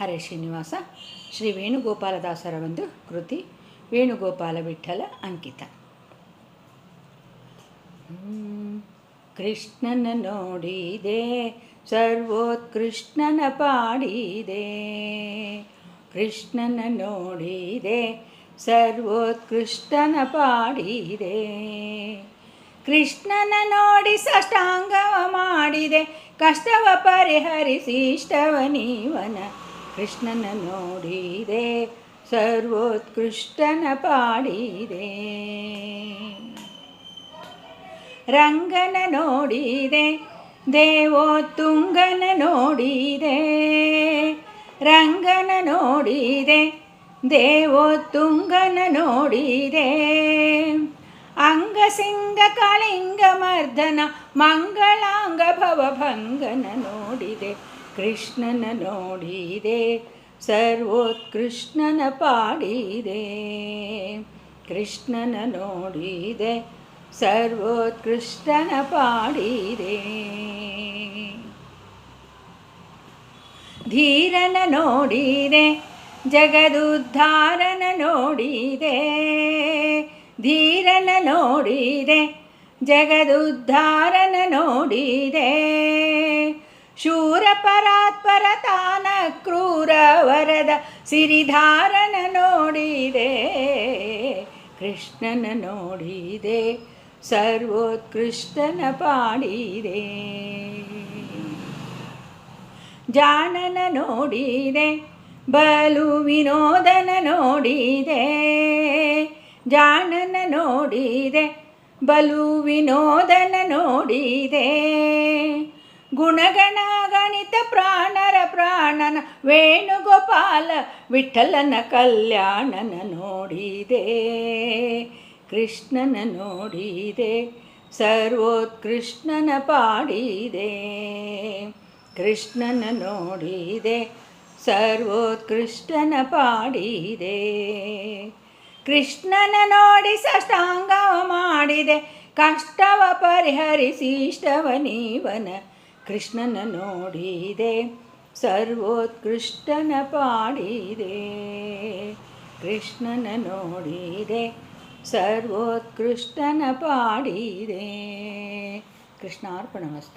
ಹರೇ ಶ್ರೀನಿವಾಸ. ಶ್ರೀ ವೇಣುಗೋಪಾಲದಾಸರ ಒಂದು ಕೃತಿ, ವೇಣುಗೋಪಾಲ ವಿಠಲ ಅಂಕಿತ. ಕೃಷ್ಣನ ನೋಡಿದೆ ಸರ್ವೋತ್ಕೃಷ್ಣನ ಪಾಡಿದೆ, ಕೃಷ್ಣನ ನೋಡಿದೆ ಸರ್ವೋತ್ಕೃಷ್ಟನ ಪಾಡಿದೆ, ಕೃಷ್ಣನ ನೋಡಿ ಸಾಷ್ಟಾಂಗವ ಮಾಡಿದೆ, ಕಷ್ಟವ ಪರಿಹರಿಸಿ ಇಷ್ಟವ ನೀವನ. ಕೃಷ್ಣನ ನೋಡಿದೆ ಸರ್ವೋತ್ಕೃಷ್ಟನ ಪಾಡಿದೆ, ರಂಗನ ನೋಡಿದೆ ದೇವೋತ್ತುಂಗನ ನೋಡಿದೆ, ರಂಗನ ನೋಡಿದೆ ದೇವೋತ್ತುಂಗನ ನೋಡಿದೆ, ಅಂಗಸಿಂಗ ಕಳಿಂಗ ಮರ್ದನ ಮಂಗಳಾಂಗ ಭವಭಂಗನ ನೋಡಿದೆ, ಕೃಷ್ಣನ ನೋಡಿದೆ ಸರ್ವೋತ್ಕೃಷ್ಣನ ಪಾಡಿದೆ, ಕೃಷ್ಣನ ನೋಡಿದೆ ಸರ್ವೋತ್ಕೃಷ್ಟನ ಪಾಡಿದೆ, ಧೀರನ ನೋಡಿದೆ ಜಗದುದ್ಧಾರನ ನೋಡಿದೆ, ಧೀರನ ನೋಡಿದೆ ಜಗದುದ್ಧಾರನ ನೋಡಿದೆ, ಶೂರ ಪರಾತ್ಪರ ತಾನ ಕ್ರೂರ ವರದ ಸಿರಿಧಾರನ ನೋಡಿದೆ, ಕೃಷ್ಣನ ನೋಡಿದೆ ಸರ್ವೋತ್ಕೃಷ್ಟನ ಪಾಡಿದೆ, ಜಾಣನ ನೋಡಿದೆ ಬಲು ವಿನೋದನ ನೋಡಿದೆ, ಜಾಣನ ನೋಡಿದೆ ಬಲು ವಿನೋದನ ನೋಡಿದೆ, ಗುಣಗಣ ಗಣಿತ ಪ್ರಾಣರ ಪ್ರಾಣನ ವೇಣುಗೋಪಾಲ ವಿಠಲನ ಕಲ್ಯಾಣನ ನೋಡಿದೆ, ಕೃಷ್ಣನ ನೋಡಿದೆ ಸರ್ವೋತ್ಕೃಷ್ಟನ ಪಾಡಿದೆ, ಕೃಷ್ಣನ ನೋಡಿದೆ ಸರ್ವೋತ್ಕೃಷ್ಟನ ಪಾಡಿದೆ, ಕೃಷ್ಣನ ನೋಡಿ ಸಾಷ್ಟಾಂಗವ ಮಾಡಿದೆ, ಕಷ್ಟವ ಪರಿಹರಿಸಿ ಇಷ್ಟವ ನೀವನ. ಕೃಷ್ಣನ ನೋಡಿದೆ ಸರ್ವೋತ್ಕೃಷ್ಟನ ಪಾಡಿದೆ, ಕೃಷ್ಣನ ನೋಡಿದೆ ಸರ್ವೋತ್ಕೃಷ್ಟನ ಪಾಡಿದೆ. ಕೃಷ್ಣಾರ್ಪಣಮಸ್ತು.